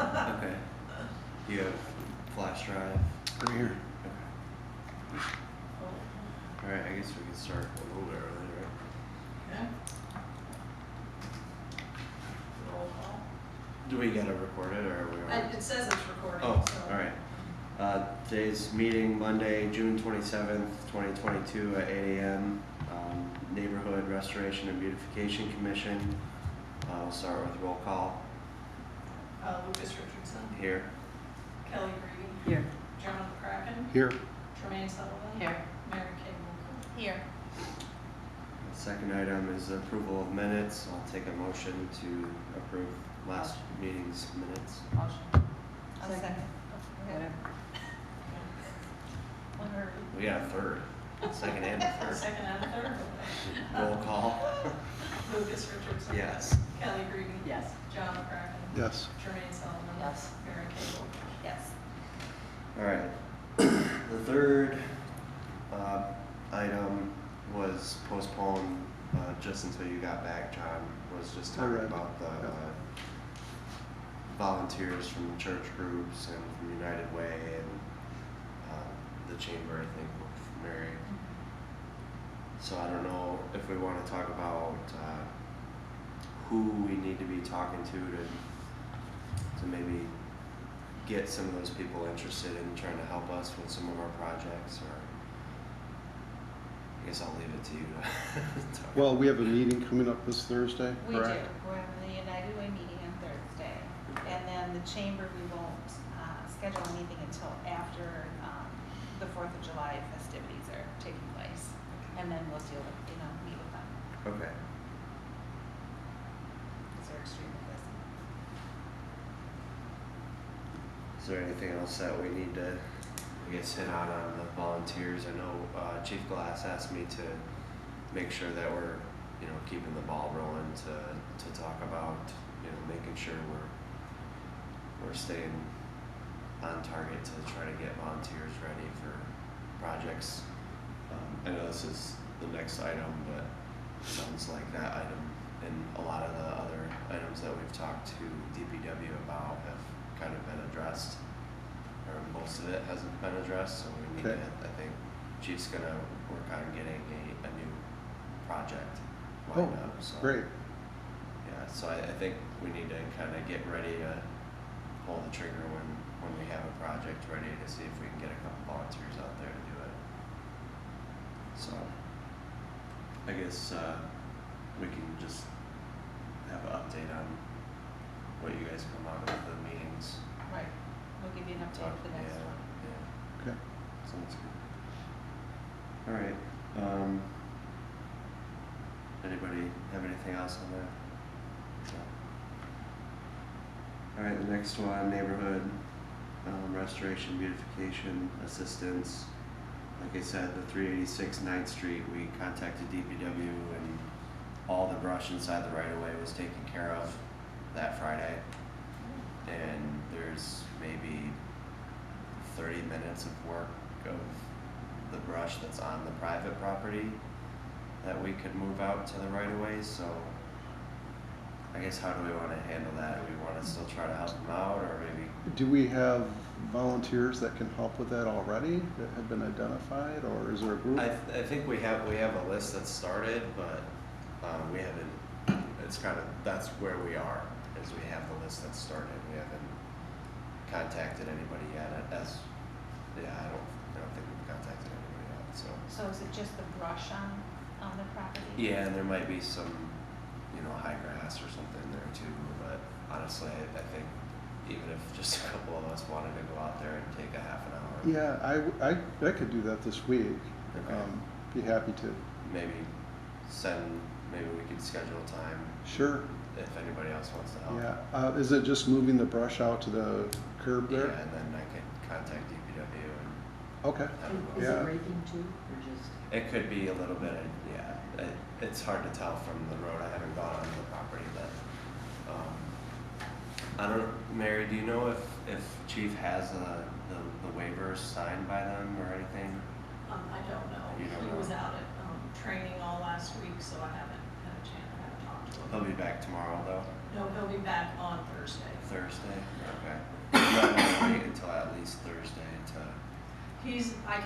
Okay. Do you have flash drive? Right here. Okay. Alright, I guess we can start a little bit early, right? Okay. Roll call. Do we gotta record it, or are we already? It says it's recording, Oh, so. alright. Today's meeting, Monday, June 27th, 2022 at 8 a.m. Neighborhood Restoration and Beautification Commission. We'll start with roll call. Lucas Richardson. Here. Kelly Green. Here. John McCracken. Here. Tremaine Sullivan. Here. Mary Kay Wilson. Here. The second item is approval of minutes. I'll take a motion to approve last meeting's minutes. Motion. I'll second. Whatever. Whatever. We got a third. Second and a third. Second and a third. Roll call. Lucas Richardson. Yes. Kelly Green. Yes. John McCracken. Yes. Tremaine Sullivan. Yes. Mary Kay Wilson. Yes. All right. The third item was postponed just until you got back, John. Was just talking Alright. about the volunteers from church groups and from United Way and the chamber, I think, with Mary. So I don't know if we want to talk about who we need to be talking to maybe get some of those people interested in trying to help us with some of our projects, or I guess I'll leave it to you to talk. Well, we have a meeting coming up this Thursday, We do. correct? We're having the United Way meeting on Thursday. And then the chamber, we won't schedule anything until after the 4th of July festivities are taking place. And then we'll deal with, meet with them. Okay. Because they're extremely busy. Is there anything else that we need to, I guess, hit on the volunteers? I know Chief Glass asked me to make sure that we're, keeping the ball rolling to talk about, making sure we're staying on target to try to get volunteers ready for projects. I know this is the next item, but it sounds like that item and a lot of the other items that we've talked to DPW about have kind of been addressed, or most of it hasn't been addressed, so we need Okay. to, I think Chief's gonna work on getting a new project lined up, so. Great. Yeah, so I think we need to kind of get ready to pull the trigger when we have a project ready to see if we can get a couple volunteers out there to do it. So, I guess we can just have an update on what you guys come out of the meetings. Right. We'll give you an update for the next Yeah, one. yeah, Okay. sounds good. All right. Anybody have anything else on that? No. All right, the next one, neighborhood restoration, beautification assistance. Like I said, the 386 9th Street, we contacted DPW and all the brush inside the right of way was taken care of that Friday. And there's maybe 30 minutes of work of the brush that's on the private property that we could move out to the right of way. So I guess how do we want to handle that? Do we want to still try to help them out, or maybe? Do we have volunteers that can help with that already that have been identified, or is there a group? I think we have a list that's started, but we haven't. It's kind of, that's where we are, is we have the list that's started. We haven't contacted anybody yet. I don't think we've contacted anybody yet. So is it just the brush on the property? Yeah, and there might be some, high grass or something there too. But honestly, I think even if just a couple of us wanted to go out there and take a half an hour. Yeah, I could do that this week. Okay. Be happy to. Maybe we could schedule a time. Sure. If anybody else wants to help. Yeah. Is it just moving the brush out to the curb there? Yeah, and then I could contact DPW and Okay. have them Is go. Yeah. it raking too, or just? It could be a little bit of, it's hard to tell from the road. I haven't gone onto the property, but I don't, Mary, do you know if Chief has the waivers signed by them or anything? I don't know. You don't He know? was out at training all last week, so I haven't had a chance, I haven't talked to He'll be back tomorrow though? No, he'll be back on Thursday. Thursday? Okay. You might want to wait until at least Thursday to, I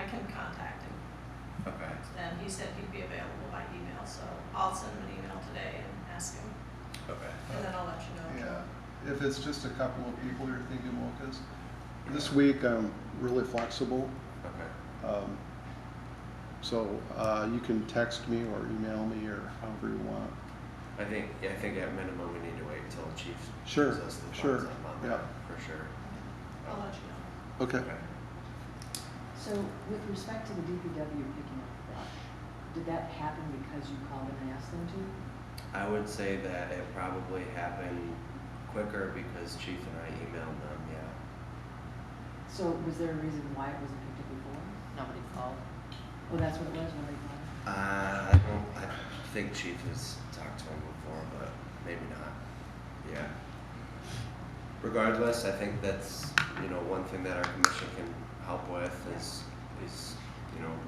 can contact him, okay. and he said he'd be available by email, so I'll send him an email today and ask him, Okay. and then I'll let you know. Yeah, if it's just a couple of people you're thinking, well, 'cause this week I'm really flexible. Okay. So you can text me or email me or however you want. I think at minimum we need to wait until the chief Sure, gives us the sure, thumbs up on yeah. that, for sure. I'll let you know. Okay. So with respect to the DPW picking up brush, did that happen because you called and asked them to? I would say that it probably happened quicker because chief and I emailed them, yeah. So was there a reason why it wasn't picked up before? Nobody called. Oh, that's what it was, when they called? I think chief has talked to him before, but maybe not, yeah. Regardless, I think that's, one thing that our commission can help with is,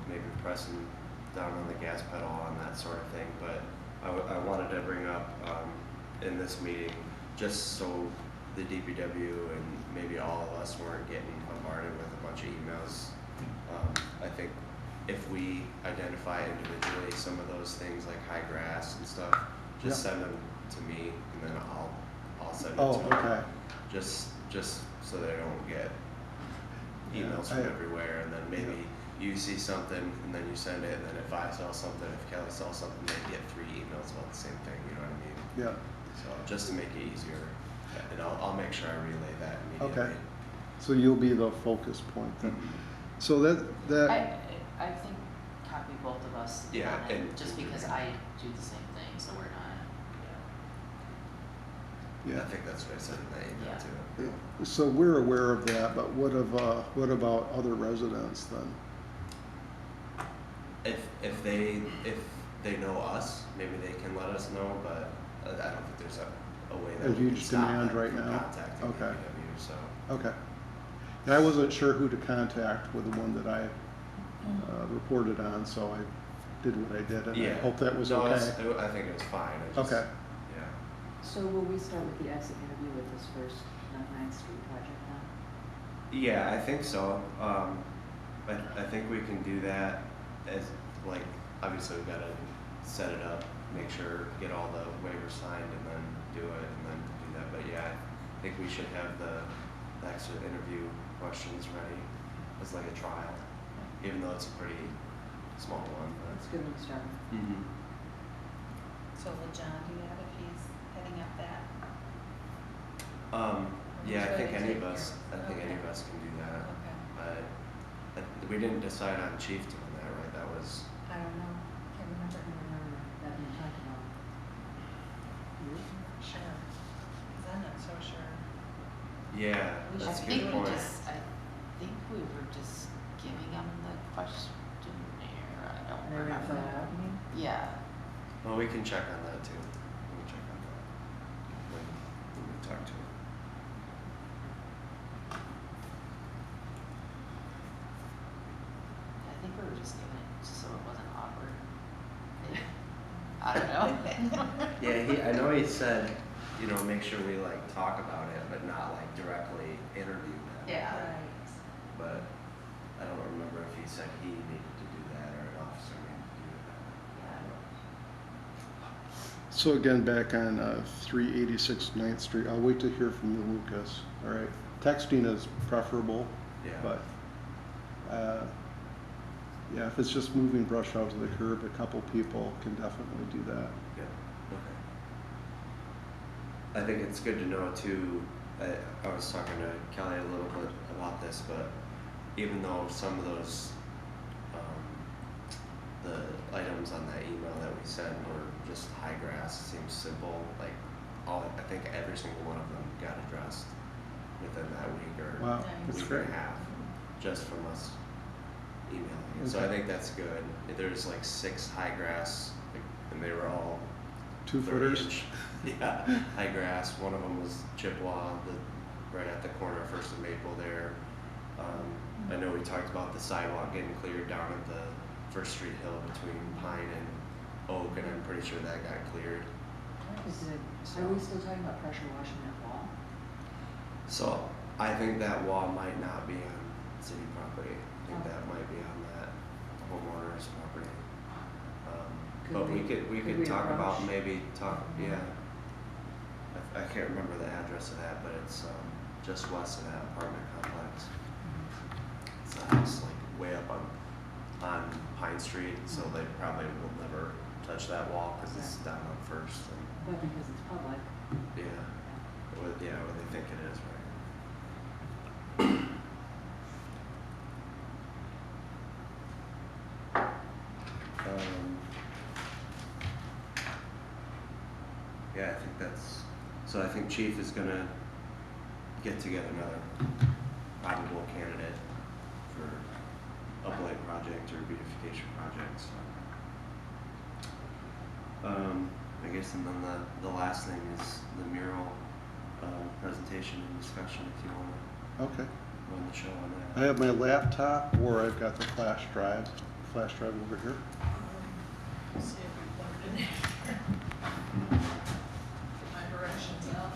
maybe pressing down on the gas pedal on that sort of thing, but I wanted to bring up, in this meeting, just so the DPW and maybe all of us weren't getting bombarded with a bunch of emails. I think if we identify individually some of those things like high grass and stuff, just Yeah. send them to me and then I'll send it Oh, to them. okay. Just so they don't get Yeah, emails from everywhere, and then maybe you see something and then you send it, and then if I saw something, if Kelly saw something, they get 3 emails about the same thing, you know what I mean? Yeah, So just to make it easier, and I'll make sure I relay that immediately. okay. So you'll be the focus point then. So that, I think copy both of us Yeah, on it, and- just because I do the same thing, so we're not. I think that's what I said in that email Yeah. too. so we're aware of that, but what about other residents then? If they know us, maybe they can let us know, but I don't think there's a way that A we can huge stop demand them right from now? contacting Okay. DPW, so. Okay. And I wasn't sure who to contact with the one that I reported on, so I did what I did, and I hope that was No, okay. I think it was fine. I just, Okay. Yeah. So will we start with the exit interview with this first 9th Street project now? Yeah, I think so. I think we can do that as, obviously we've gotta set it up, make sure, get all the waivers signed and then do it and then do that. But yeah, I think we should have the exit interview questions ready as like a trial, even though it's a pretty small one, but. That's a good one to start with. Mm-hmm. So will John do that if he's heading up that? Yeah, I Who's think ready to any of take us, care? any Okay. of us can do that. Okay. We didn't decide on chief doing that, right? That was, I don't know, can't remember. I remember that being talked about. Sure, because I'm not so sure. yeah, We that's a should good do it point. I think we were just giving them the questionnaire, I don't And they were gonna fill it remember. out, you mean? Yeah, Well, we can check on that too. We can check on that when we talk to him. I think we were just giving it just so it wasn't awkward. I don't know. Yeah, I know he said, make sure we talk about it, but not directly interview them. Yeah. But I don't remember if he said he needed to do that or an officer needed to do that. I don't know. So again, back on 386 9th Street, I'll wait to hear from you, Lucas. All right. Texting is preferable, Yeah. but yeah, if it's just moving brush out to the curb, a couple people can definitely do that. Yeah, okay. I think it's good to know too, I was talking to Kelly a little bit about this, but even though some of those, the items on that email that we sent were just high grass, seems simple, I think every single one of them got addressed within that week or Wow, Nice. that's week great. and a half, just from us emailing. So I Okay. think that's good. There's 6 high grass, and they were all 2 30 footers. inch, yeah, high grass. One of them was Chippewa, right at the corner of First and Maple there. I know we talked about the sidewalk getting cleared down at the First Street Hill between Pine and Oak, and I'm pretty sure that got cleared. Is it, So- are we still talking about pressure washing that wall? So I think that wall might not be on city property. I think Oh. that might be on that homeowner's property. Could But we we could talk about approach? maybe talk, Mhm. yeah. I can't remember the address of that, but it's just west of that apartment complex. It's a house like way up on Pine Street, so they probably will never touch that wall because it's down on First. And, But because it's public. yeah, what they think it is, right? Yeah, I think that's, so I think Chief is gonna get together another probable candidate for a blight project or beautification project, so. I guess, and then the last thing is the mural, presentation and discussion, if you wanna Okay. run the show on I that. have my laptop, or I've got the flash drive over here. See if we put it in there. Get my directions out.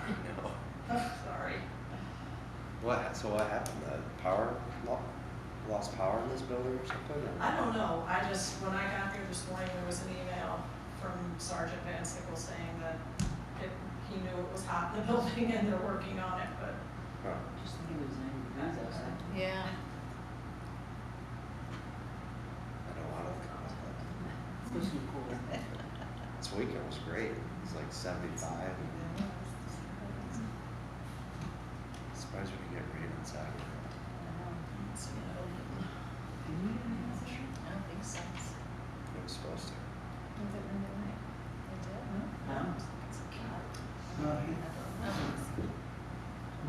I know. Sorry. So what happened? The power, lost power in this building or something? Or? I don't know, when I got here this morning, there was an email from Sergeant Van Sickle saying that he knew it was hot in the building and they're working on it, but Huh. Just think it was 90 degrees outside. Yeah. I don't want to think about that. It's supposed to be cool. This weekend was great. It was like 75. Surprised we could get rain on Saturday. it's, Did we get any of that? I don't think so. It was supposed to. Was it Monday night? It did? No. It's a cat.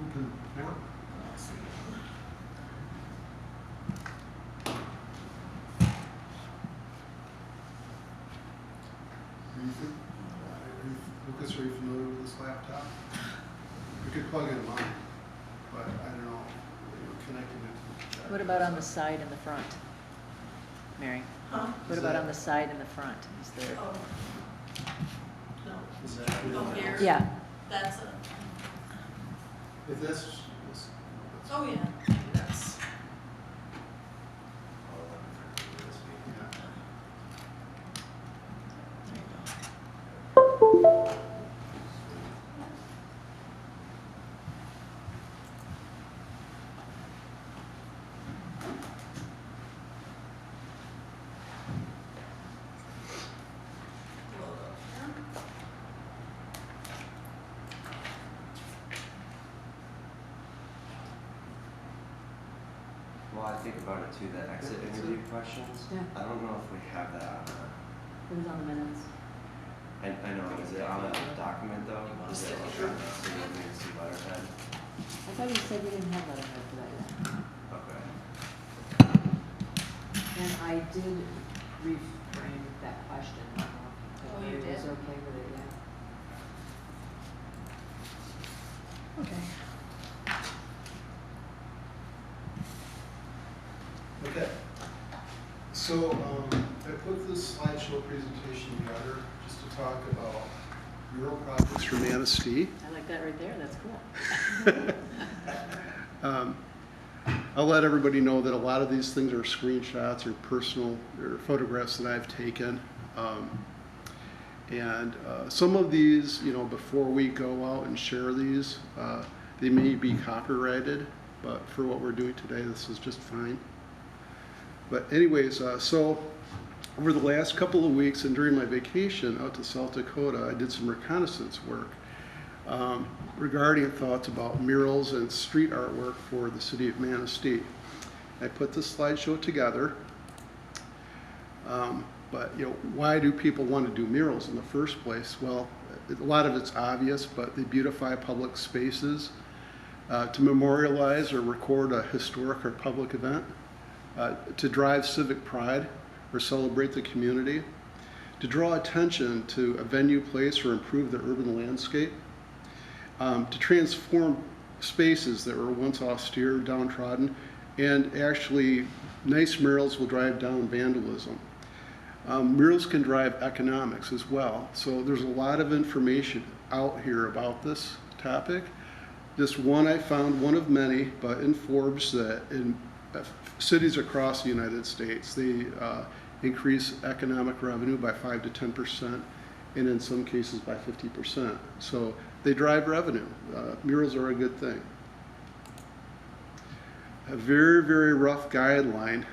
Open. let's see. Lucas, are you familiar with this laptop? We could plug in mine, but I don't know, connecting it to. What about on the side and the front? Mary? Huh? What about on the side and the front? Is there? Oh. No. Is that- Oh, here? Yeah. That's a, If that's. oh yeah, maybe that's, Yeah. there you go. Logo here. Well, I think about it too, the exit interview questions. Yeah. I don't know if we have that on It was on the minutes. I know, is it on a document though? You wanna Is stick it it like through? on the city of Manistee letterhead? I thought you said we didn't have letterhead for that yet. Okay. And I did reframe that question. I don't know if Oh, you everybody was did? okay with it, yeah. Okay. Okay. So, I put this slideshow presentation together just to talk about mural projects for Manistee. I like that right there, that's cool. I'll let everybody know that a lot of these things are screenshots or personal or photographs that I've taken. And some of these, you know, before we go out and share these, they may be copyrighted, but for what we're doing today, this is just fine. But anyways, so over the last couple of weeks and during my vacation out to South Dakota, I did some reconnaissance work regarding thoughts about murals and street artwork for the city of Manistee. I put this slideshow together. But why do people want to do murals in the first place? Well, a lot of it's obvious, but they beautify public spaces, to memorialize or record a historic or public event, to drive civic pride or celebrate the community, to draw attention to a venue, place, or improve the urban landscape, to transform spaces that were once austere, downtrodden, and actually nice murals will drive down vandalism. Murals can drive economics as well. So there's a lot of information out here about this topic. This one I found, one of many, but in Forbes, that in cities across the United States, they increase economic revenue by 5 to 10%, and in some cases by 50%. So they drive revenue. Murals are a good thing. A very, very rough guideline.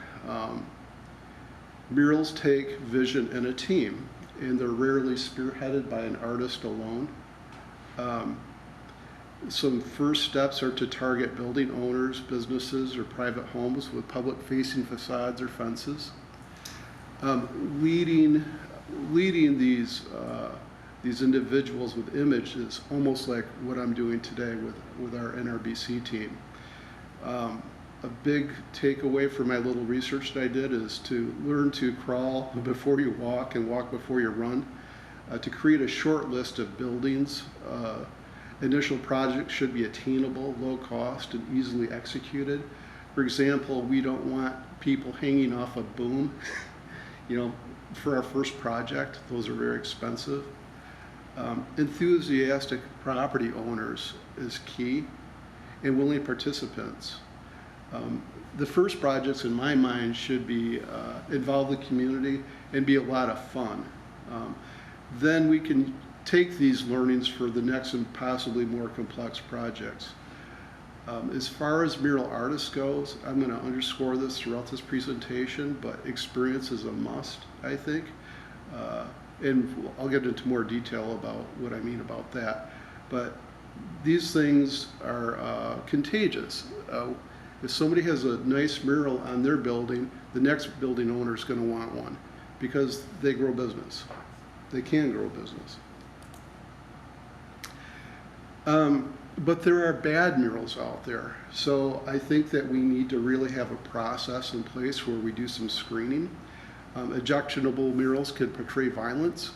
Murals take vision and a team, and they're rarely spearheaded by an artist alone. Some first steps are to target building owners, businesses, or private homes with public-facing facades or fences. Leading these individuals with image is almost like what I'm doing today with our NRBC team. A big takeaway from my little research that I did is to learn to crawl before you walk and walk before you run, to create a short list of buildings. Initial projects should be attainable, low cost, and easily executed. For example, we don't want people hanging off a boom, for our first project. Those are very expensive. Enthusiastic property owners is key, and willing participants. The first projects in my mind should be involve the community and be a lot of fun. Then we can take these learnings for the next and possibly more complex projects. As far as mural artists goes, I'm going to underscore this throughout this presentation, but experience is a must, I think. And I'll get into more detail about what I mean about that. But these things are contagious. If somebody has a nice mural on their building, the next building owner is going to want one because they grow business. They can grow business. But there are bad murals out there. So I think that we need to really have a process in place where we do some screening. Objectionable murals can portray violence,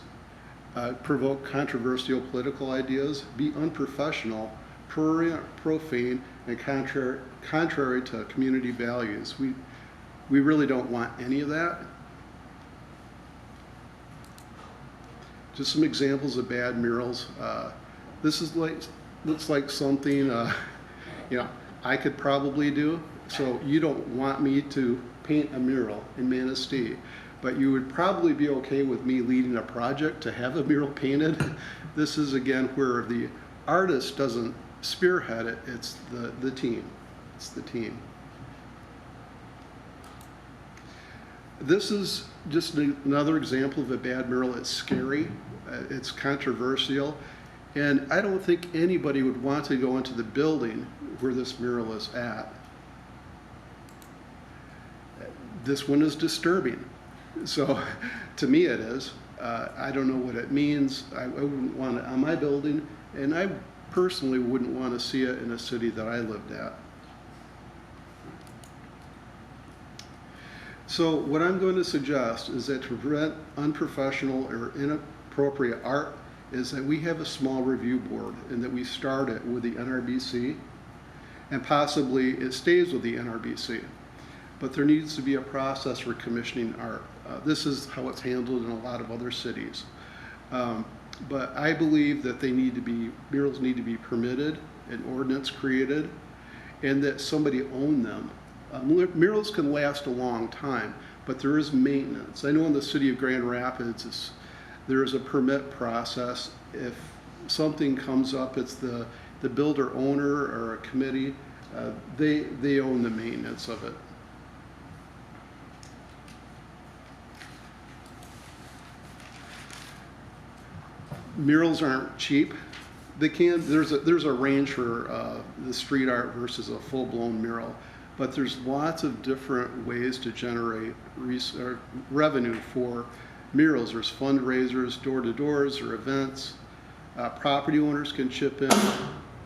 provoke controversial political ideas, be unprofessional, profane, and contrary to community values. We really don't want any of that. Just some examples of bad murals. This is looks like something I could probably do. So you don't want me to paint a mural in Manistee, but you would probably be okay with me leading a project to have a mural painted. This is again where the artist doesn't spearhead it, it's the team. It's the team. This is just another example of a bad mural. It's scary, it's controversial, and I don't think anybody would want to go into the building where this mural is at. This one is disturbing. So to me it is. I don't know what it means. I wouldn't want it on my building, and I personally wouldn't want to see it in a city that I lived at. So what I'm going to suggest is that to prevent unprofessional or inappropriate art is that we have a small review board and that we start it with the NRBC, and possibly it stays with the NRBC. But there needs to be a process for commissioning art. This is how it's handled in a lot of other cities. But I believe that murals need to be permitted, an ordinance created, and that somebody own them. Murals can last a long time, but there is maintenance. I know in the city of Grand Rapids, there is a permit process. If something comes up, it's the builder owner or a committee, they own the maintenance of it. Murals aren't cheap. There's a range for the street art versus a full-blown mural. but there's lots of different ways to generate revenue for murals. There's fundraisers, door-to-doors, or events. Property owners can chip in.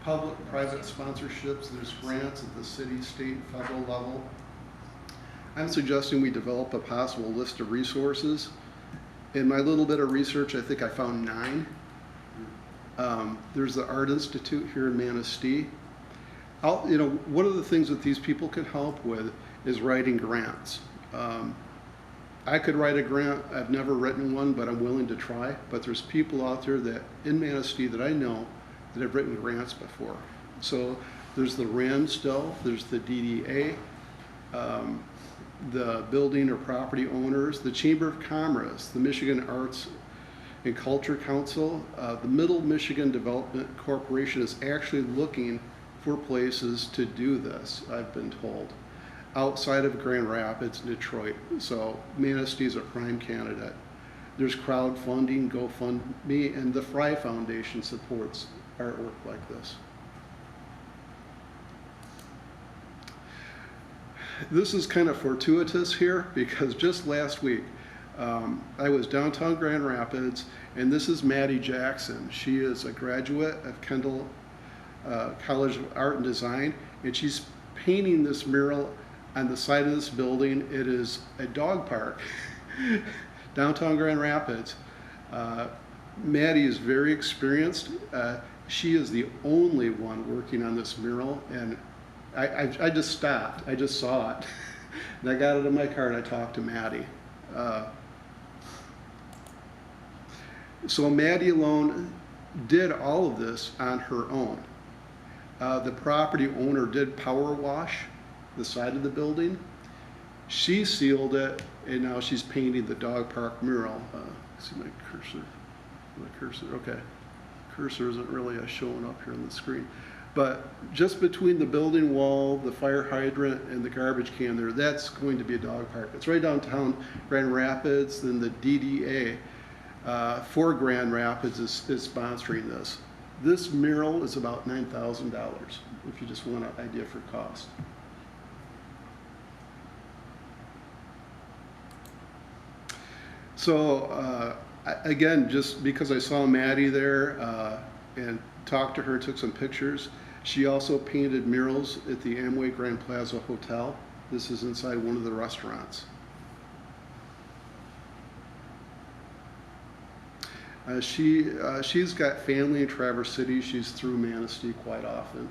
Public-private sponsorships. There's grants at the city, state, federal level. I'm suggesting we develop a possible list of resources. In my little bit of research, I think I found 9. There's the Art Institute here in Manistee. One of the things that these people could help with is writing grants. I could write a grant. I've never written one, but I'm willing to try. But there's people out there that in Manistee that I know that have written grants before. So there's the RAM still, there's the DDA, the building or property owners, the Chamber of Commerce, the Michigan Arts and Culture Council. The Middle Michigan Development Corporation is actually looking for places to do this, I've been told, outside of Grand Rapids, Detroit. So Manistee is a prime candidate. There's crowdfunding, GoFundMe, and the Fry Foundation supports artwork like this. This is kind of fortuitous here because just last week I was downtown Grand Rapids, and this is Maddie Jackson. She is a graduate of Kendall College of Art and Design, and she's painting this mural on the side of this building. It is a dog park, downtown Grand Rapids. Maddie is very experienced. She is the only one working on this mural, and I just stopped. I just saw it. And I got it in my car and I talked to Maddie. So Maddie alone did all of this on her own. The property owner did power wash the side of the building. She sealed it, and now she's painting the dog park mural. See my cursor? Okay. Cursor isn't really showing up here on the screen. But just between the building wall, the fire hydrant, and the garbage can there, that's going to be a dog park. It's right downtown Grand Rapids, and the DDA for Grand Rapids is sponsoring this. This mural is about $9,000 if you just want an idea for cost. So again, just because I saw Maddie there and talked to her, took some pictures. She also painted murals at the Amway Grand Plaza Hotel. This is inside one of the restaurants. She's got family in Traverse City. She's through Manistee quite often.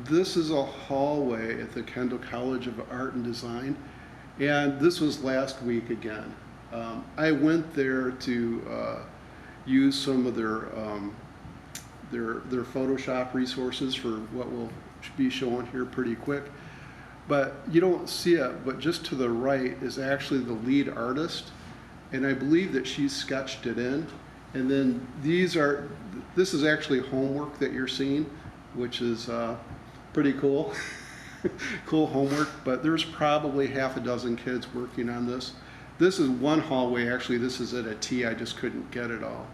This is a hallway at the Kendall College of Art and Design, and this was last week again. I went there to use some of their Photoshop resources for what we'll be showing here pretty quick. But you don't see it, but just to the right is actually the lead artist, and I believe that she sketched it in. And then this is actually homework that you're seeing, which is pretty cool. Cool homework, but there's probably half a dozen kids working on this. This is one hallway, actually. This is at a T, I just couldn't get it all.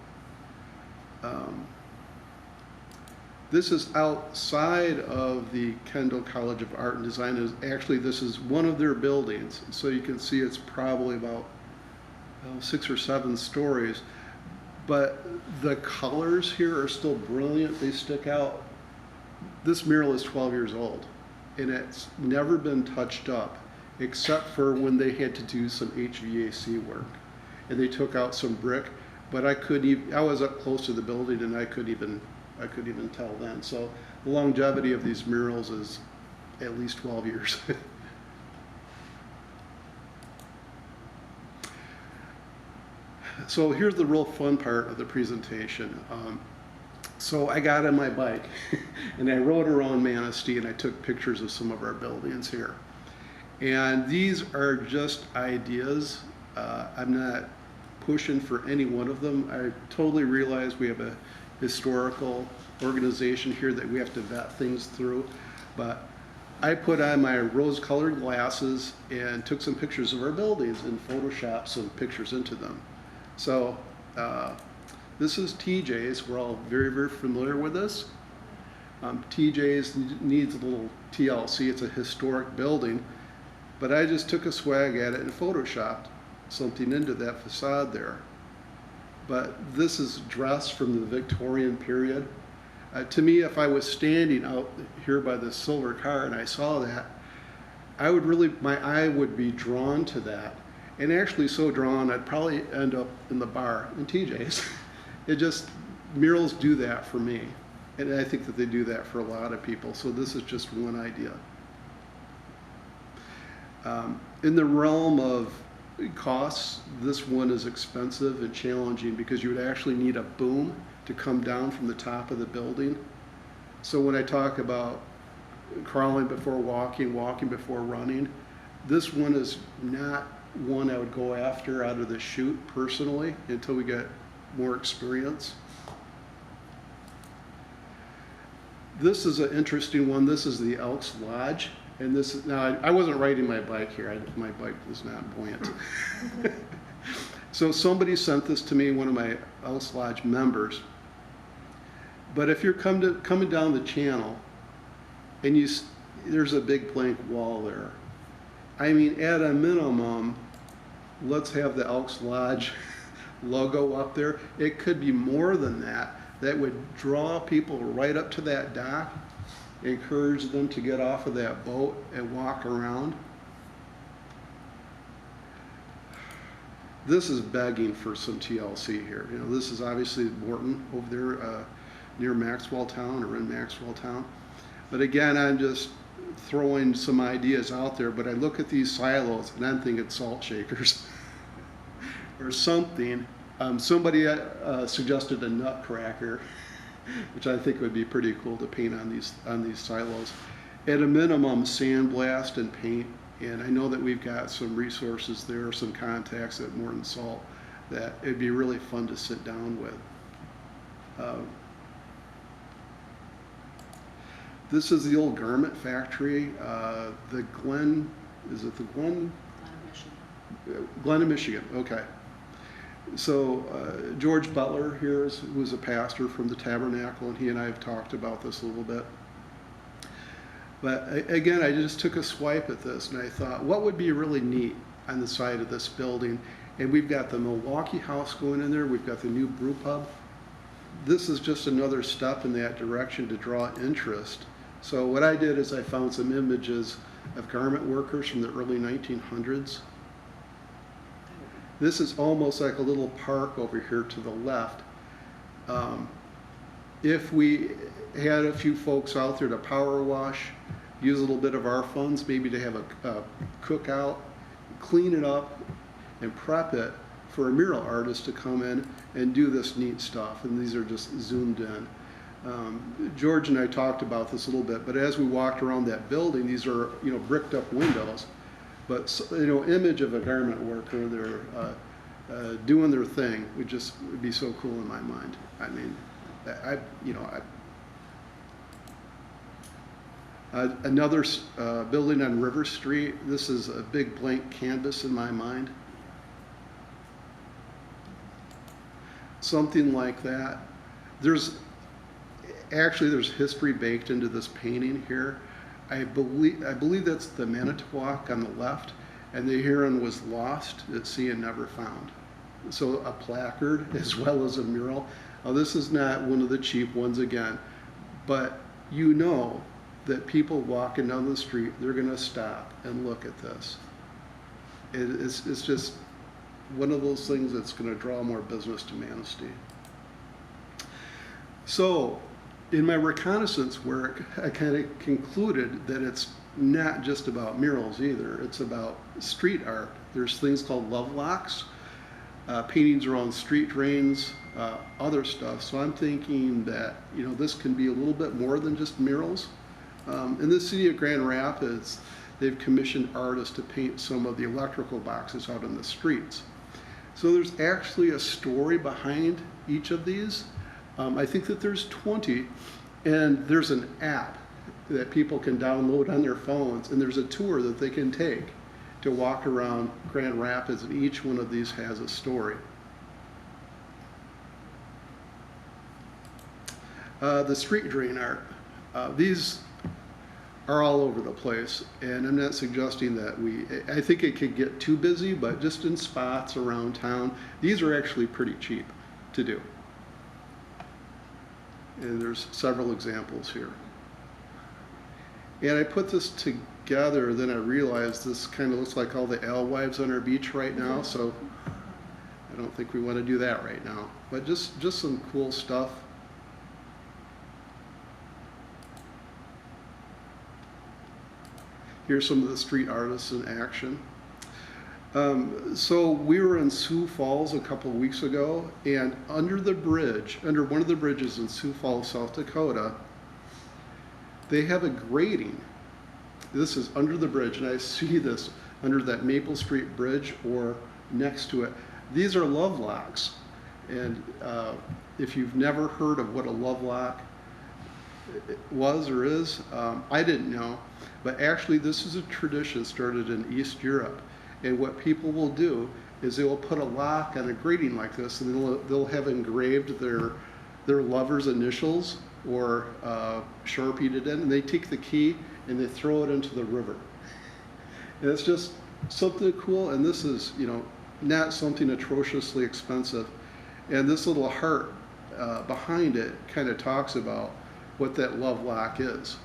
This is outside of the Kendall College of Art and Design. Actually, this is one of their buildings, so you can see it's probably about 6 or 7 stories. But the colors here are still brilliant. They stick out. This mural is 12 years old, and it's never been touched up, except for when they had to do some HVAC work. And they took out some brick, but I was up close to the building, and I couldn't even tell then. So the longevity of these murals is at least 12 years. So here's the real fun part of the presentation. So I got on my bike and I rode around Manistee, and I took pictures of some of our buildings here. And these are just ideas. I'm not pushing for any one of them. I totally realize we have a historical organization here that we have to vet things through. But I put on my rose-colored glasses and took some pictures of our buildings and photoshopped some pictures into them. So this is TJ's. We're all very, very familiar with this. TJ's needs a little TLC. It's a historic building, but I just took a swag at it and photoshopped something into that facade there. But this is dress from the Victorian period. To me, if I was standing out here by the silver car and I saw that, I would really, my eye would be drawn to that. And actually so drawn, I'd probably end up in the bar in TJ's. It just, murals do that for me. And I think that they do that for a lot of people. So this is just one idea. In the realm of costs, this one is expensive and challenging because you would actually need a boom to come down from the top of the building. So when I talk about crawling before walking, walking before running, this one is not one I would go after out of the chute personally until we get more experience. This is an interesting one. This is the Elks Lodge. And this, now I wasn't riding my bike here. My bike was not buoyant. So somebody sent this to me, one of my Elks Lodge members. But if you're coming down the channel and there's a big blank wall there. I mean, at a minimum, let's have the Elks Lodge logo up there. It could be more than that. That would draw people right up to that dock, encourage them to get off of that boat and walk around. This is begging for some TLC here. You know, this is obviously Morton over there near Maxwell Town or in Maxwell Town. But again, I'm just throwing some ideas out there, but I look at these silos and I'm thinking salt shakers or something. Somebody suggested a nutcracker, which I think would be pretty cool to paint on these silos. At a minimum, sandblast and paint. And I know that we've got some resources there, some contacts at Morton Salt that it'd be really fun to sit down with. This is the old garment factory. The Glen, is it the Glen? Glen in Michigan, okay. So George Butler here who's a pastor from the Tabernacle, and he and I have talked about this a little bit. But again, I just took a swipe at this and I thought, what would be really neat on the side of this building? And we've got the Milwaukee House going in there. We've got the new brew pub. This is just another step in that direction to draw interest. So what I did is I found some images of garment workers from the early 1900s. This is almost like a little park over here to the left. If we had a few folks out there to power wash, use a little bit of our funds, maybe to have a cookout, clean it up, and prep it for a mural artist to come in and do this neat stuff. And these are just zoomed in. George and I talked about this a little bit, but as we walked around that building, these are, you know, bricked up windows. But, you know, image of a garment worker, they're doing their thing would be so cool in my mind. I mean, another building on River Street. This is a big blank canvas in my mind. Something like that. There's history baked into this painting here. I believe that's the Manitowoc on the left, and the Huron was lost at sea and never found. So a placard as well as a mural. Now this is not one of the cheap ones again, but you know that people walking down the street, they're going to stop and look at this. It's just one of those things that's going to draw more business to Manistee. So in my reconnaissance work, I kind of concluded that it's not just about murals either. It's about street art. There's things called love locks, paintings around street drains, other stuff. So I'm thinking that, you know, this can be a little bit more than just murals. In the city of Grand Rapids, they've commissioned artists to paint some of the electrical boxes out in the streets. So there's actually a story behind each of these. I think that there's 20, and there's an app that people can download on their phones, and there's a tour that they can take to walk around Grand Rapids, and each one of these has a story. The street drain art. These are all over the place, and I'm not suggesting that I think it could get too busy, but just in spots around town, these are actually pretty cheap to do. And there's several examples here. And I put this together, then I realized this kind of looks like all the alewives on our beach right now, so I don't think we want to do that right now. But just some cool stuff. Here's some of the street artists in action. So we were in Sioux Falls a couple of weeks ago, and under one of the bridges in Sioux Falls, South Dakota, they have a grating. This is under the bridge, and I see this under that Maple Street Bridge or next to it. These are love locks, and if you've never heard of what a love lock was or is, I didn't know. But actually, this is a tradition started in East Europe. And what people will do is they will put a lock on a grating like this, and they'll have engraved their lover's initials or Sharpied it in, and they take the key and they throw it into the river. And it's just something cool, and this is, not something atrociously expensive. And this little heart behind it kind of talks about what that love lock is.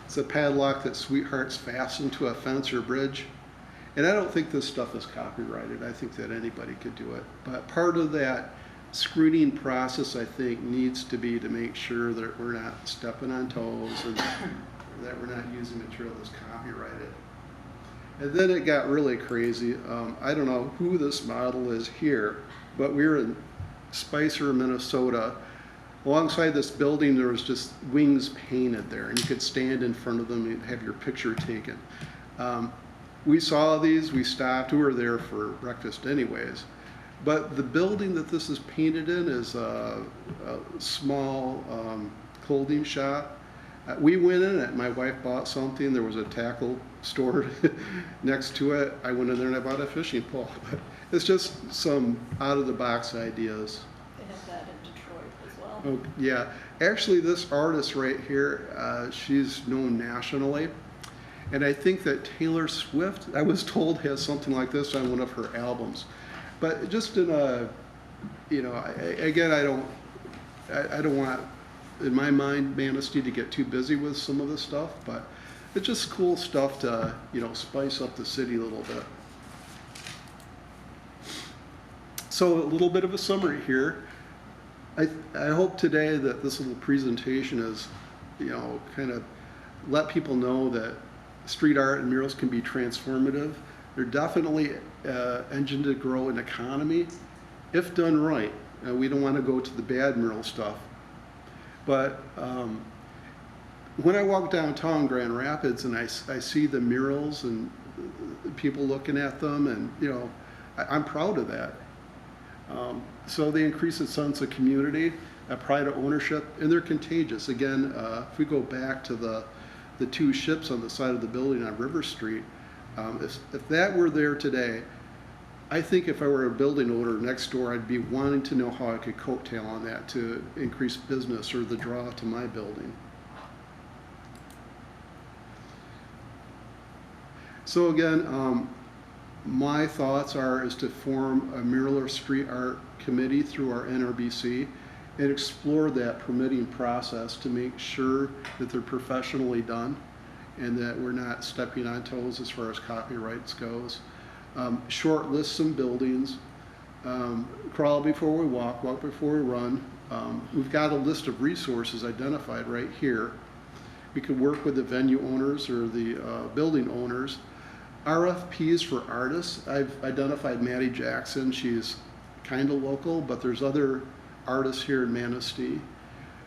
It's a padlock that sweethearts fasten to a fence or bridge. And I don't think this stuff is copyrighted. I think that anybody could do it. But part of that screening process, I think, needs to be to make sure that we're not stepping on toes and that we're not using material that's copyrighted. And then it got really crazy. I don't know who this model is here, but we were in Spicer, Minnesota. Alongside this building, there was just wings painted there, and you could stand in front of them and have your picture taken. We saw these, we stopped, we were there for breakfast anyways. But the building that this is painted in is a small clothing shop. We went in it, my wife bought something, there was a tackle store next to it. I went in there and I bought a fishing pole. But it's just some out-of-the-box ideas. They have that in Detroit as well. Oh, yeah. Actually, this artist right here, she's known nationally. And I think that Taylor Swift, I was told, has something like this on one of her albums. But just in a, again, I don't want, in my mind, Manistee to get too busy with some of this stuff, but it's just cool stuff to, spice up the city a little bit. So a little bit of a summary here. I hope today that this little presentation is, kind of let people know that street art and murals can be transformative. They're definitely engine to grow an economy if done right. We don't want to go to the bad mural stuff. But when I walk downtown Grand Rapids and I see the murals and people looking at them, and I'm proud of that. So they increase a sense of community, a pride of ownership, and they're contagious. Again, if we go back to the two ships on the side of the building on River Street, if that were there today, I think if I were a building owner next door, I'd be wanting to know how I could coattail on that to increase business or the draw to my building. So again, my thoughts is to form a mural or street art committee through our NRBC and explore that permitting process to make sure that they're professionally done and that we're not stepping on toes as far as copyrights goes. Shortlist some buildings, crawl before we walk before we run. We've got a list of resources identified right here. We could work with the venue owners or the building owners. RFPs for artists. I've identified Maddie Jackson. She's kind of local, but there's other artists here in Manistee.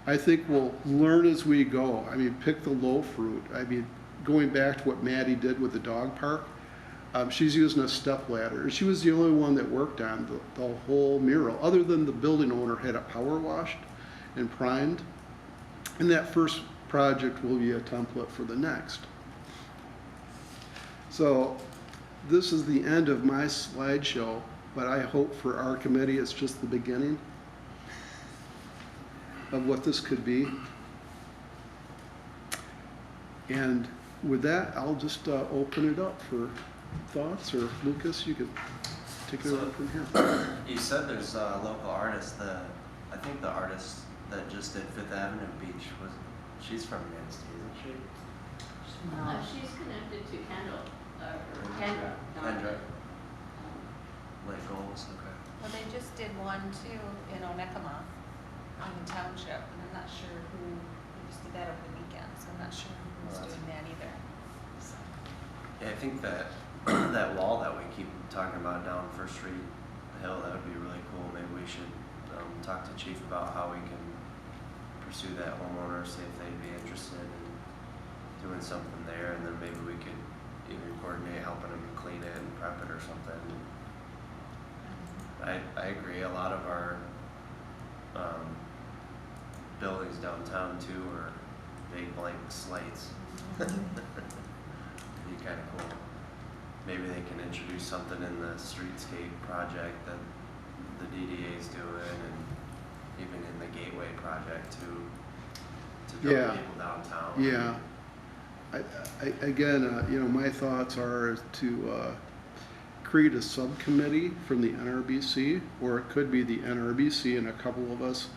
I think we'll learn as we go. Pick the low fruit. Going back to what Maddie did with the dog park, she's using a step ladder. She was the only one that worked on the whole mural, other than the building owner had it power washed and primed. And that first project will be a template for the next. So this is the end of my slideshow, but I hope for our committee it's just the beginning. of what this could be. And with that, I'll just open it up for thoughts, or Lucas, you could take it over from here. You said there's local artists. I think the artist that just did Fifth Avenue Beach she's from Manistee, isn't she? She's connected to Kendall, or Kendra. Kendra. Lake Goals, okay. Well, they just did one too in Onekama on the township, and I'm not sure who, they just did that over the weekend, so I'm not sure who was doing that either. So. Yeah, I think that that wall that we keep talking about down First Street Hill, that would be really cool. Maybe we should talk to Chief about how we can pursue that homeowner, see if they'd be interested in doing something there, and then maybe we could even coordinate helping them clean it and prep it or something. I agree. A lot of our buildings downtown too are big blank slates. It'd be kind of cool. Maybe they can introduce something in the streetscape project that the DDA's doing, and even in the Gateway project to build Yeah. people downtown. Yeah. Again, you know, my thoughts are to create a subcommittee from the NRBC, or it could be the NRBC and a couple of us.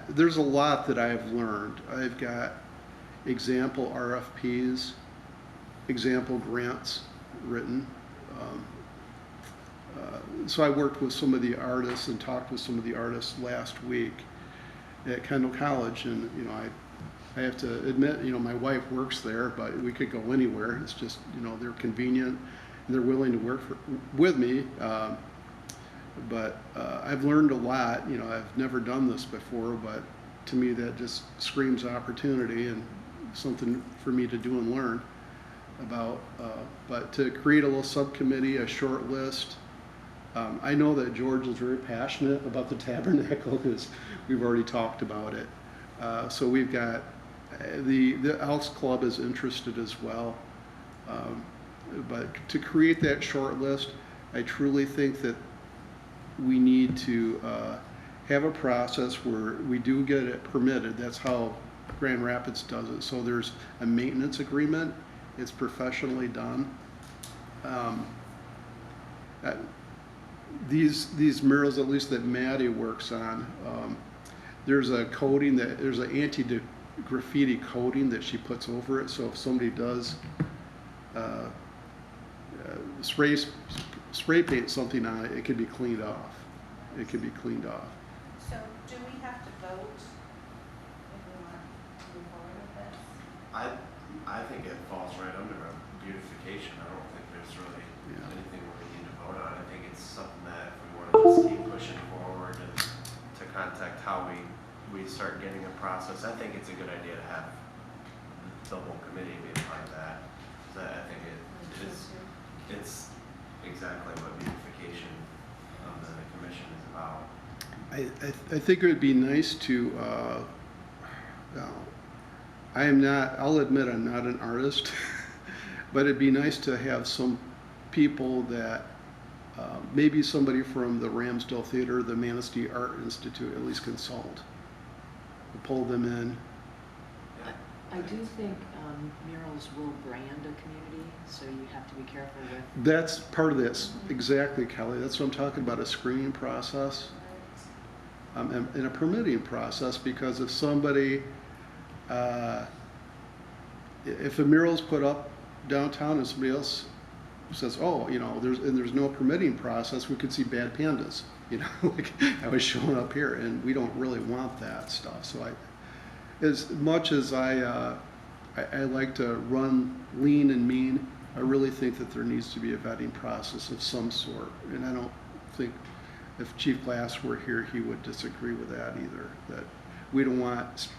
There's a lot that I've learned. I've got example RFPs, example grants written. So I worked with some of the artists and talked with some of the artists last week at Kendall College, and you know, I have to admit, you know, my wife works there, but we could go anywhere. It's just, you know, they're convenient and they're willing to work with me. But I've learned a lot. You know, I've never done this before, but to me that just screams opportunity and something for me to do and learn about. But to create a little subcommittee, a short list. I know that George is very passionate about the Tabernacle because we've already talked about it. So we've got the Elks Club is interested as well. But to create that short list, I truly think that we need to have a process where we do get it permitted. That's how Grand Rapids does it. So there's a maintenance agreement. It's professionally done. These murals, at least that Maddie works on, there's a coating there's an anti-graffiti coating that she puts over it. So if somebody does spray paint something on it, it can be cleaned off. It can be cleaned off. So do we have to vote if we want to move forward with this? I think it falls right under a beautification. I don't think there's really anything we need to vote on. I think it's something that if we want to just keep pushing forward and to contact how we start getting a process, I think it's a good idea to have the whole committee be a part of that. So I think it's exactly what beautification of the commission is about. I think it would be nice to, I'll admit I'm not an artist, but it'd be nice to have some people that, maybe somebody from the Ramsdale Theater, the Manistee Art Institute, at least consult. Pull them in. I do think murals will brand a community, so you have to be careful with. That's part of this, exactly, Kelly. That's what I'm talking about, a screening process. And a permitting process, because if somebody, if a mural's put up downtown and somebody else says, oh, you know, there's no permitting process, we could see bad pandas, you know, like I was showing up here, and we don't really want that stuff. So as much as I like to run lean and mean, I really think that there needs to be a vetting process of some sort, and I don't think if Chief Glass were here, he would disagree with that either, that we don't want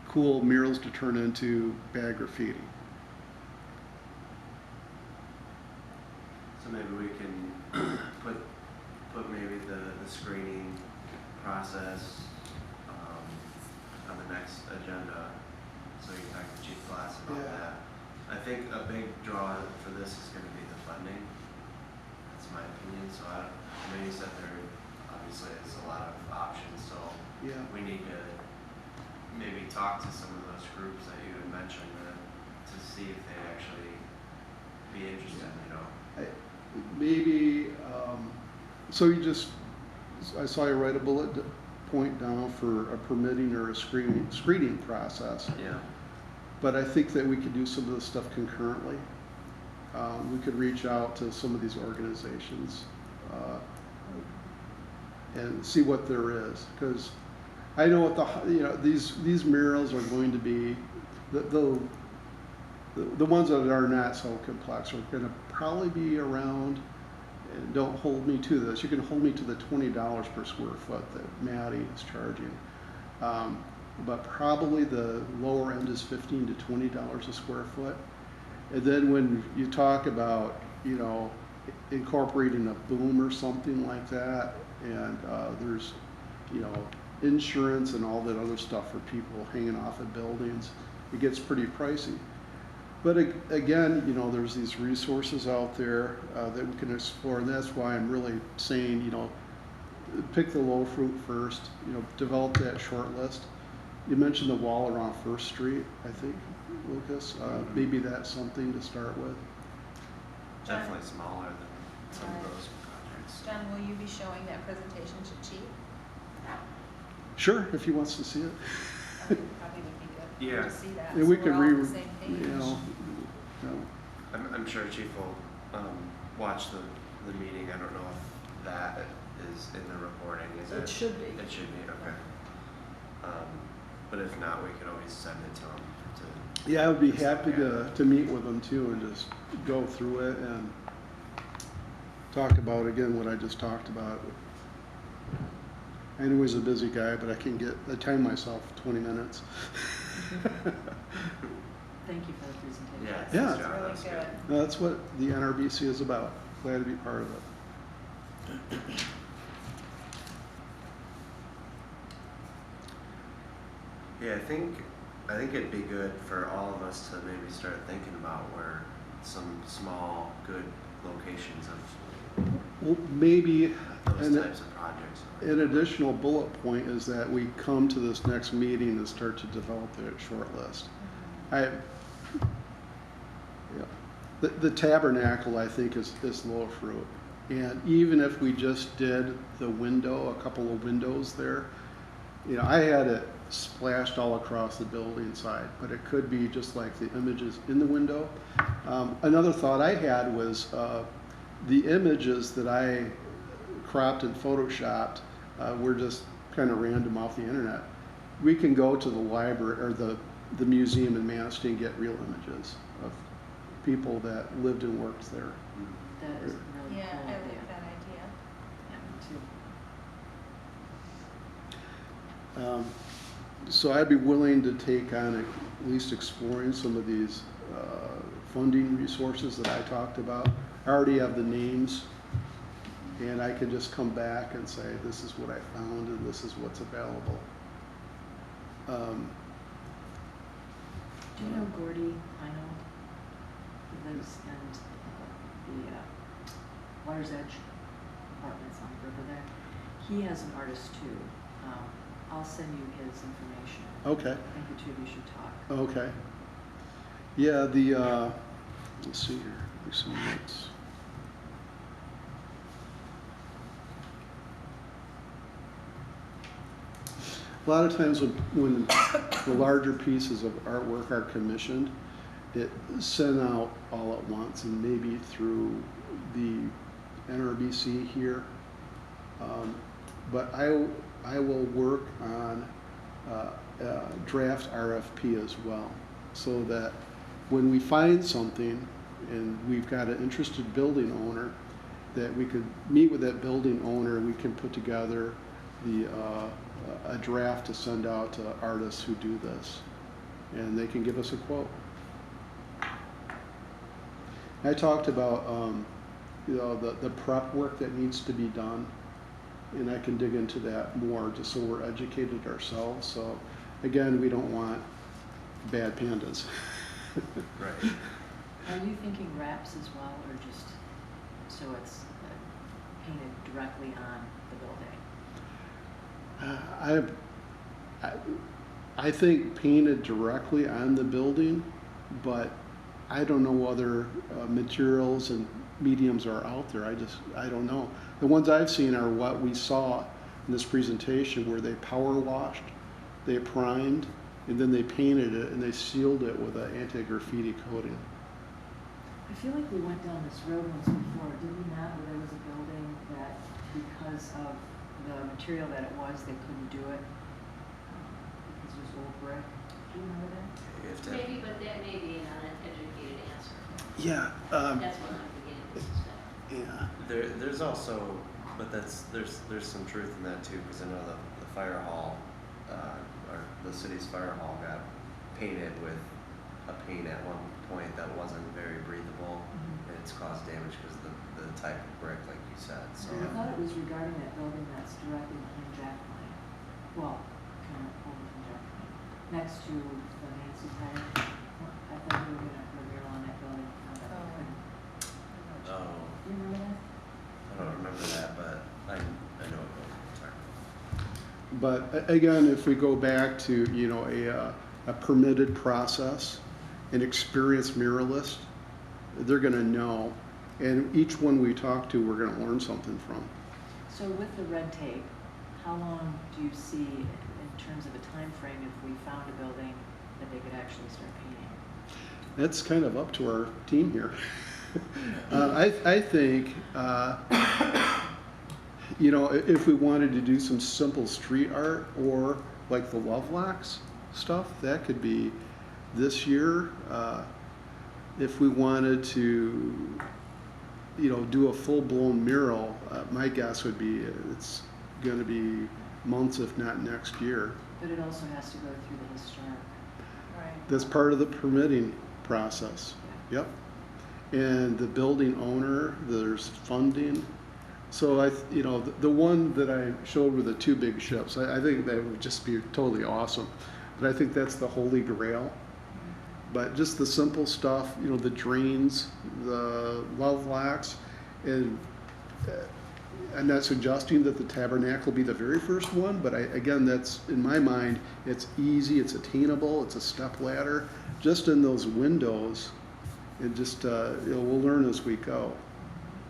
cool murals to turn into bad graffiti. So maybe we can put maybe the screening process on the next agenda, so you can talk to Chief Glass about that. I think a big draw for this is going to be the funding. That's my opinion. So I know you said there obviously is a lot of options, so Yeah. we need to maybe talk to some of those groups that you had mentioned to see if they actually be interested, you know. Maybe, so I saw you write a bullet point down for a permitting or a screening process. Yeah. But I think that we could do some of this stuff concurrently. We could reach out to some of these organizations and see what there is, because I know what these murals are going to be, the ones that are not so complex are going to probably be around. And don't hold me to this. You can hold me to the $20 per square foot that Maddie is charging. But probably the lower end is $15 to $20 a square foot. And then when you talk about, you know, incorporating a boom or something like that, and there's, you know, insurance and all that other stuff for people hanging off of buildings, it gets pretty pricey. But again, you know, there's these resources out there that we can explore, and that's why I'm really saying, you know, pick the low fruit first, you know, develop that short list. You mentioned the wall around First Street, I think, Lucas. Maybe that's something to start with. Definitely smaller than some of those projects. John, will you be showing that presentation to Chief? Sure, if he wants to see it. Probably would be good Yeah. to see that, And so we we're could all on the same page. you know, I'm sure Chief will watch the meeting. I don't know if that is in the recording. Is it? It should be. It should be, okay. But if not, we could always send it to him. yeah, I would be happy to meet with them too and just go through it and talk about again what I just talked about. I know he's a busy guy, but I time myself 20 minutes. Thank you for the presentation. Yeah, Yeah. thanks, John. Really That's good. That's what the NRBC is about. Glad to be part of it. Yeah, I think it'd be good for all of us to maybe start thinking about where some small, good locations of Well, maybe those types of projects. an additional bullet point is that we come to this next meeting and start to develop that short list. Yeah. The tabernacle, I think, is low fruit. And even if we just did the window, a couple of windows there, you know, I had it splashed all across the building side, but it could be just like the images in the window. Another thought I had was the images that I cropped and photoshopped were just kind of random off the internet. We can go to the library or the museum in Manistee and get real images of people that lived and worked there. That is a really Yeah, cool I idea. like that idea. Yeah, me too. So I'd be willing to take on at least exploring some of these funding resources that I talked about. I already have the names, and I can just come back and say, this is what I found and this is what's available. Do you know Gordy Pino? He lives in the Water's Edge apartments on the river there. He has an artist too. I'll send you his information. Okay. I think the two of you should talk. Okay. Yeah, let's see here. There's some notes. A lot of times when the larger pieces of artwork are commissioned, it sent out all at once and maybe through the NRBC here. But I will work on a draft RFP as well, so that when we find something and we've got an interested building owner, that we could meet with that building owner, we can put together a draft to send out to artists who do this, and they can give us a quote. I talked about the prep work that needs to be done, and I can dig into that more just so we're educated ourselves. So again, we don't want bad pandas. Right. Are you thinking wraps as well, or just so it's painted directly on the building? I, I, I think painted directly on the building, but I don't know other materials and mediums are out there. I don't know. The ones I've seen are what we saw in this presentation where they power washed, they primed, and then they painted it and they sealed it with an anti-graffiti coating. I feel like we went down this road once before, did we not, where there was a building that because of the material that it was, they couldn't do it? Because it was old brick. Do you remember that? You have to- Maybe, but that may be an uneducated answer. Yeah. That's what I'm beginning to suspect. Yeah. There's also, but there's some truth in that too, because I know the fire hall, or the city's fire hall got painted with a paint at one point that wasn't very breathable, and it's caused damage because of the type of brick, like you said. So I thought it was regarding that building that's directly behind Jack Lane. Well, kind of over from Jack Lane, next to the Nancy Tire. I thought we were gonna reveal on that building. Found out we couldn't. oh, Do you remember that? I don't remember that, but I know what you're talking about. But again, if we go back to, you know, a permitted process, an experienced muralist, they're gonna know. And each one we talk to, we're gonna learn something from. So with the red tape, how long do you see in terms of a time frame if we found a building that they could actually start painting? That's kind of up to our team here. I think, you know, if we wanted to do some simple street art or like the Lovelocks stuff, that could be this year. If we wanted to, you know, do a full-blown mural, my guess would be it's going to be months, if not next year. But it also has to go through the historic. Right. That's part of the permitting process. Yep. And the building owner, there's funding. So you know, the one that I showed with the two big ships, I think that would just be totally awesome. But I think that's the holy grail. But just the simple stuff, you know, the drains, the Lovelocks, and I'm not suggesting that the tabernacle be the very first one, but again, that's, in my mind, it's easy, it's attainable, it's a step ladder. Just in those windows, and just, you know, we'll learn as we go.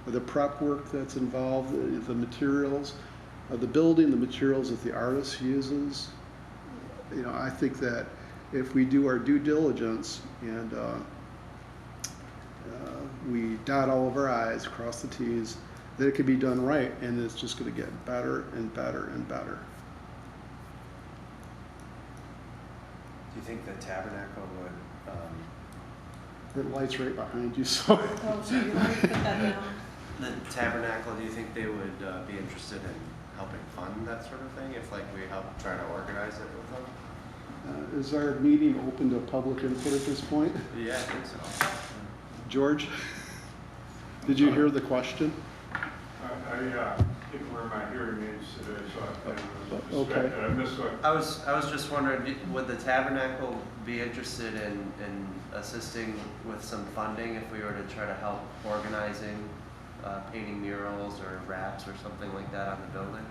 The prep work that's involved, the materials, the building, the materials that the artist uses. You know, I think that if we do our due diligence and we dot all of our I's, cross the T's, that it can be done right, and it's just going to get better and better and better. Do you think the tabernacle would? The light's right behind you, so. Oh, so you want to put that down? The tabernacle, do you think they would be interested in helping fund that sort of thing if, like, we help try to organize it with them? Is our meeting open to public input at this point? Yeah, I think so. George, did you hear the question? I didn't wear my hearing aids today, so I was Okay. distracted. I missed what. I was just wondering, would the tabernacle be interested in assisting with some funding if we were to try to help organizing painting murals or wraps or something like that on the building?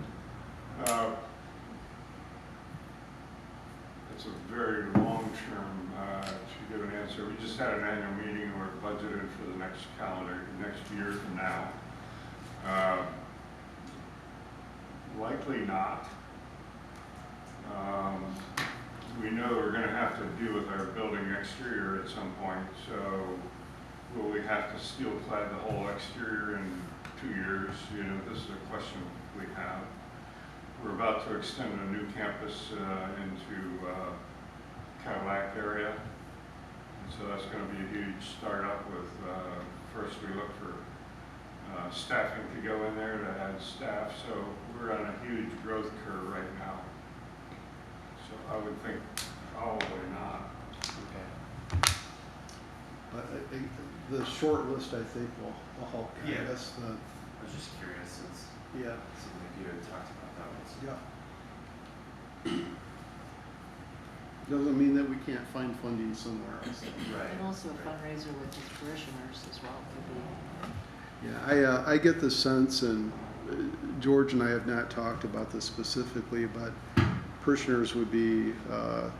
It's a very long-term to give an answer. We just had an annual meeting and we're budgeted for the next year from now. Likely not. We know we're going to have to deal with our building exterior at some point, so will we have to steel clad the whole exterior in 2 years? You know, this is a question we have. We're about to extend a new campus into Cadillac area, and so that's going to be a huge startup with, first we look for staffing to go in there to add staff, so we're on a huge growth curve right now. So I would think probably not. Okay. But the short list, I think, will help guide Yeah. us. I was just curious since Yeah. it seemed like you had talked about that one. Yeah. Doesn't mean that we can't find funding somewhere else. Right. And also a fundraiser with his parishioners as well could be. Yeah, I get the sense, and George and I have not talked about this specifically, but parishioners would be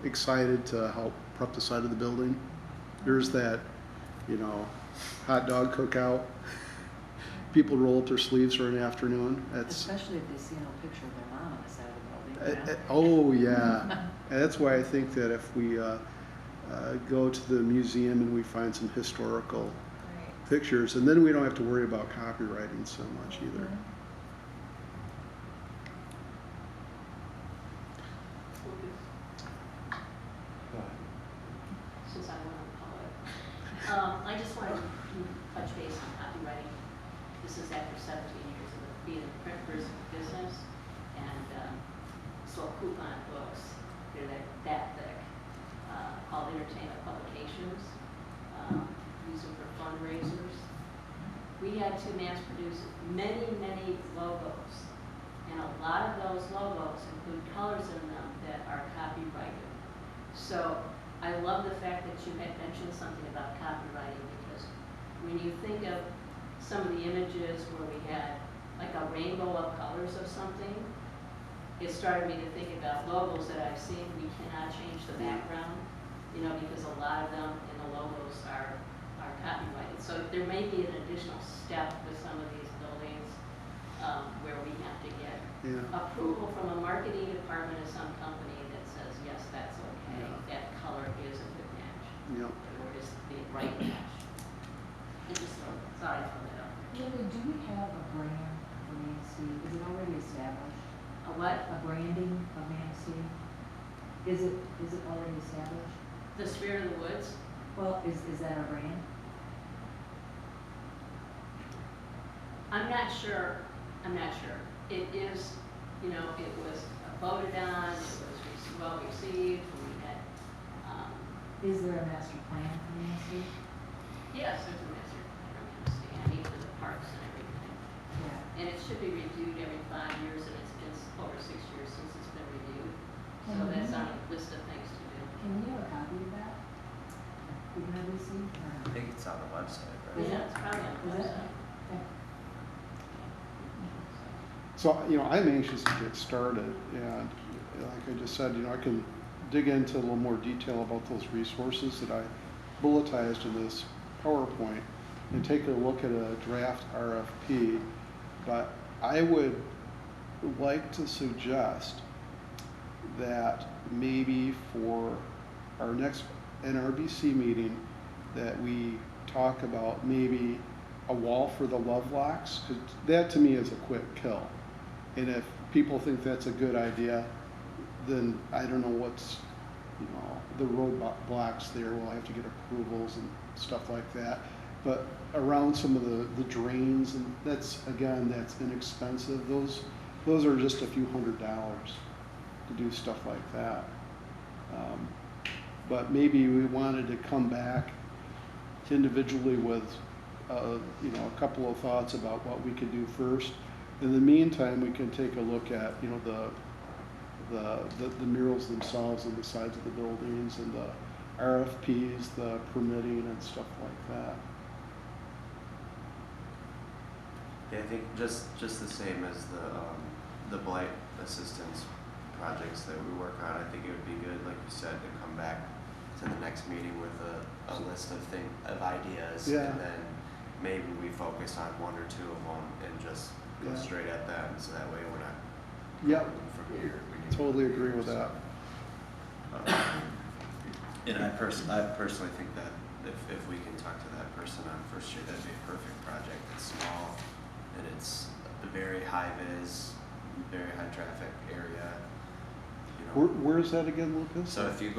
excited to help prep the side of the building. There's that, hot dog cookout. People roll up their sleeves for an afternoon. That's Especially if they see no picture of their mom on the side of the building. oh yeah, and that's why I think that if we go to the museum and we find some historical Right. pictures, and then we don't have to worry about copywriting so much either. Since I went on public. I just wanted to touch base on copywriting. This is after 17 years of being a print business, and sold coupon books. They're that thick, called entertainment publications. Use them for fundraisers. We had to mass produce many, many logos, and a lot of those logos include colors in them that are copyrighted. So I love the fact that you had mentioned something about copywriting, because when you think of some of the images where we had like a rainbow of colors of something, it started me to think about logos that I've seen. We cannot change the background, because a lot of them in the logos are copyrighted. So there may be an additional step with some of these buildings where we have to get approval from a marketing department of some company that says, yes, that's okay. Yeah. That color is a good match. Yep. Or is the right match. I just thought I'd throw that out. Lily, do we have a brand for Manistee? Is it already established? A what? A branding of Manistee? Is it already established? The Spirit of the Woods? Well, is that our brand? I'm not sure. It is, it was voted on, it was well received, we had, Is there a master plan for Manistee? yes, there's a master plan on Manistee, and even the parks and everything. Yeah. And it should be reviewed every 5 years, and it's been over 6 years since it's been reviewed. So Mhm. that's on a list of things to do. Can we have a copy of that? We can have this see? I think it's on the website, right? Yeah, it's probably on the Is it? website. Okay. So, I'm anxious to get started, and like I just said, I can dig into a little more detail about those resources that I bulletized in this PowerPoint and take a look at a draft RFP, but I would like to suggest that maybe for our next NRBC meeting that we talk about maybe a wall for the love locks, 'cause that to me is a quick kill. And if people think that's a good idea, then I don't know what's, the roadblocks there. We'll have to get approvals and stuff like that. But around some of the drains, and that's inexpensive. Those are just a few $100s to do stuff like that. But maybe we wanted to come back individually with, a couple of thoughts about what we could do first. In the meantime, we can take a look at, the murals themselves on the sides of the buildings and the RFPs, the permitting and stuff like that. Yeah, I think just the same as the blight assistance projects that we work on, I think it would be good, like you said, to come back to the next meeting with a list of ideas. Yeah. And then maybe we focus on one or two of them and just go Yeah. straight at them, so that way we're not Yep. going from here. We need Totally to- agree with that. And I personally think that if we can talk to that person on First Street, that'd be a perfect project. It's small and it's a very high vis, very high traffic area. Where is that again, Lucas? So if you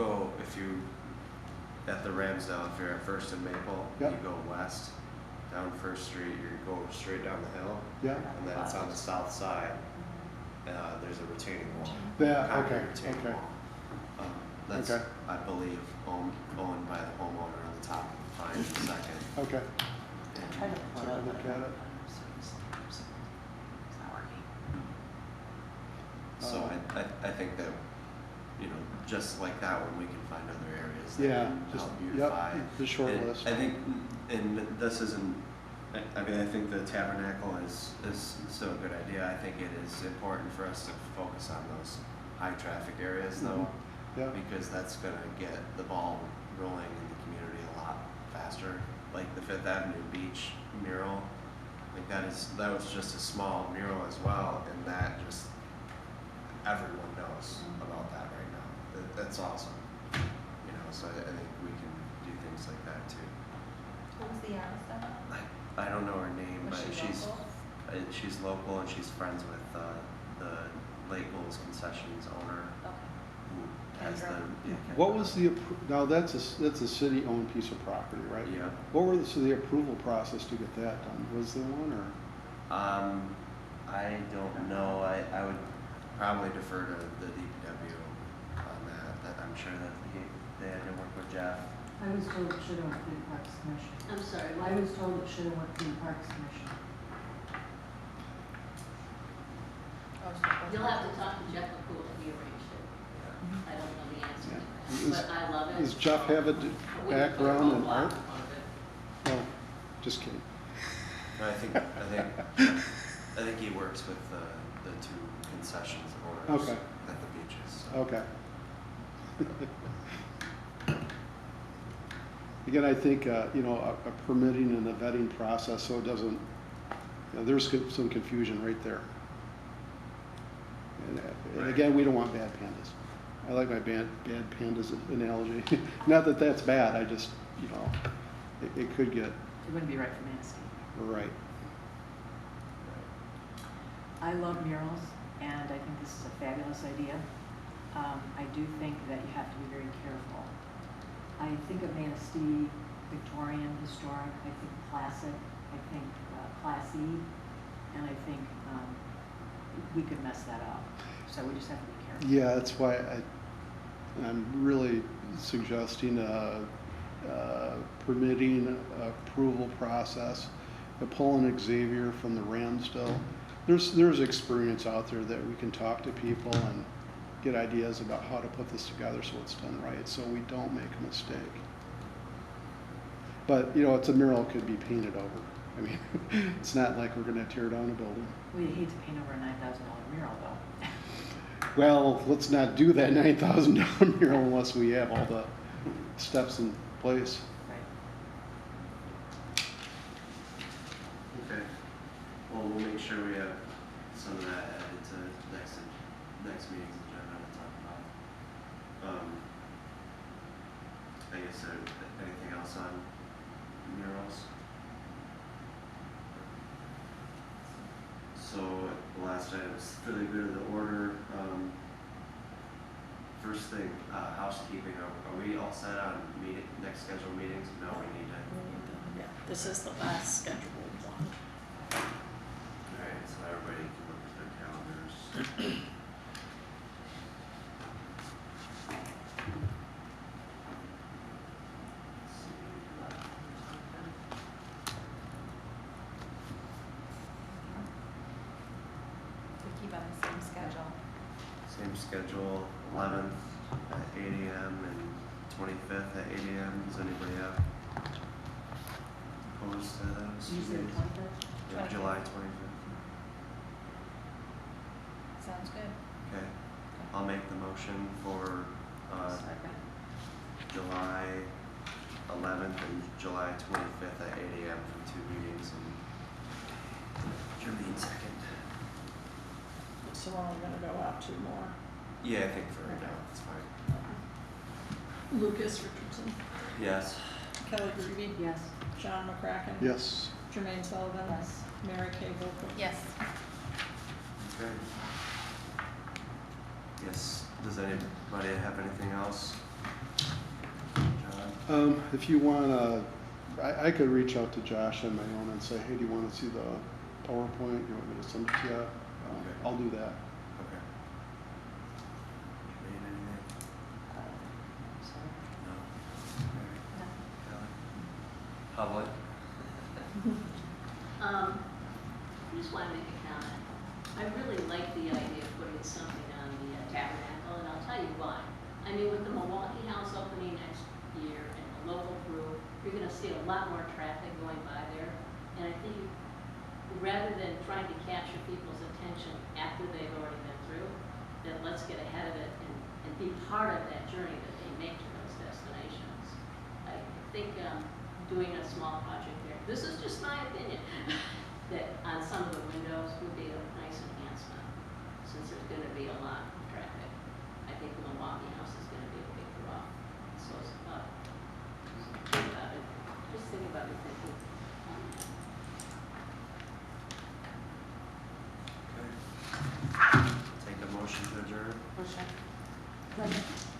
at the Ramsdale, if you're at First and Maple, Yep. you go west down First Street, you go straight down the hill, Yeah, and then it's on the south side. There's a retaining wall. that, Concrete okay, retaining okay. wall. That's, Okay. I believe, owned by the homeowner on the top, fine, the second. Okay, And Try to Take pull a it up. look at it. It's not working. So I think that, just like that one, we can find other areas that yeah, can just, help beautify. yep, the short And list. I think, and this isn't I mean, I think the tabernacle is still a good idea. I think it is important for us to focus on those high traffic areas though, Yeah, because that's gonna get the ball rolling in the community a lot faster. Like the Fifth Avenue Beach mural, like that was just a small mural as well, and that just, everyone knows about that right now. That's awesome. You know, so I think we can do things like that too. Who's the artist of it? I don't know her name, Was but she she's local? she's local and she's friends with the Lake Goals Concessions owner Okay. who has the Kendra. what was the, now that's a city-owned piece of property, right? yeah. What were the approval process to get that done? Was there one, or? I don't know. I would probably defer to the DPW on that. I'm sure that they had to work with Jeff. I was told it should have went through the Parks Commission. I'm sorry, I was told it should have went through the Parks Commission. you'll have to talk to Jeff McCool, he arranged it. Yeah. I don't know the answer to Yeah. that, but I love it. Does Jeff have a We background put a in block art? in front of it. No, just kidding. No, I think he works with the two concessions owners Okay. at the beaches. So. Okay. Again, I think, you know, a permitting and a vetting process, so it doesn't, you know, there's some confusion right there. And again, we don't want bad pandas. I like my bad pandas analogy. Not that that's bad, I just, you know, it could get It wouldn't be right for Manistee. right. I love murals, and I think this is a fabulous idea. I do think that you have to be very careful. I think of Manistee, Victorian, historic, I think classic, I think classy, and I think we could mess that up. So we just have to be careful. Yeah, that's why I'm really suggesting permitting approval process, pulling Xavier from the Ramsdale. There's experience out there that we can talk to people and get ideas about how to put this together so it's done right, so we don't make a mistake. But, you know, it's a mural, could be painted over. I mean, it's not like we're gonna tear down a building. We hate to paint over a $9,000 mural, though. Well, let's not do that $9,000 mural unless we have all the steps in place. Right. Okay. Well, we'll make sure we have some of that added to next meeting's agenda to talk about. I guess anything else on murals? So the last item is really good of the order. First thing, housekeeping. Are we all set on next scheduled meetings? No, we need to. Yeah, this is the last scheduled one. Alright, so everybody can look at their calendars. We keep on the same schedule. Same schedule, 11th at 8 a.m. and 25th at 8 a.m. Does anybody have opposed to those? You said days? 25th? Yeah, July 25th. Sounds good. Okay, I'll make the motion for Second. July 11th and July 25th at 8 a.m. for 2 meetings, and Jermaine second. So we're only gonna go out 2 more. Yeah, I think for right now, it's fine. Lucas Richardson, Yes. Kelly Grudy, Yes. John McCracken. Yes. Jermaine Sullivan. Yes. Mary Kay Golden. Yes. Okay. Yes, does anybody have anything else? John? If you wanna, I could reach out to Josh on my own and say, hey, do you wanna see the PowerPoint? You want me to send it to you? Okay. I'll do that. Okay. Jermaine, anything? No? Mary? Kelly? Public? I just want to make a comment. I really like the idea of putting something on the tabernacle, and I'll tell you why. I mean, with the Milwaukee House opening next year and the local crew, you're gonna see a lot more traffic going by there. And I think rather than trying to capture people's attention after they've already been through, then let's get ahead of it and be part of that journey that they make to those destinations. I think doing a small project there, this is just my opinion, that on some of the windows would be a nice enhancement, since there's gonna be a lot of traffic. I think the Milwaukee house is gonna be a big draw, so it's about, just think about it, thinking. Okay. Take a motion to adjourn. Motion. Second.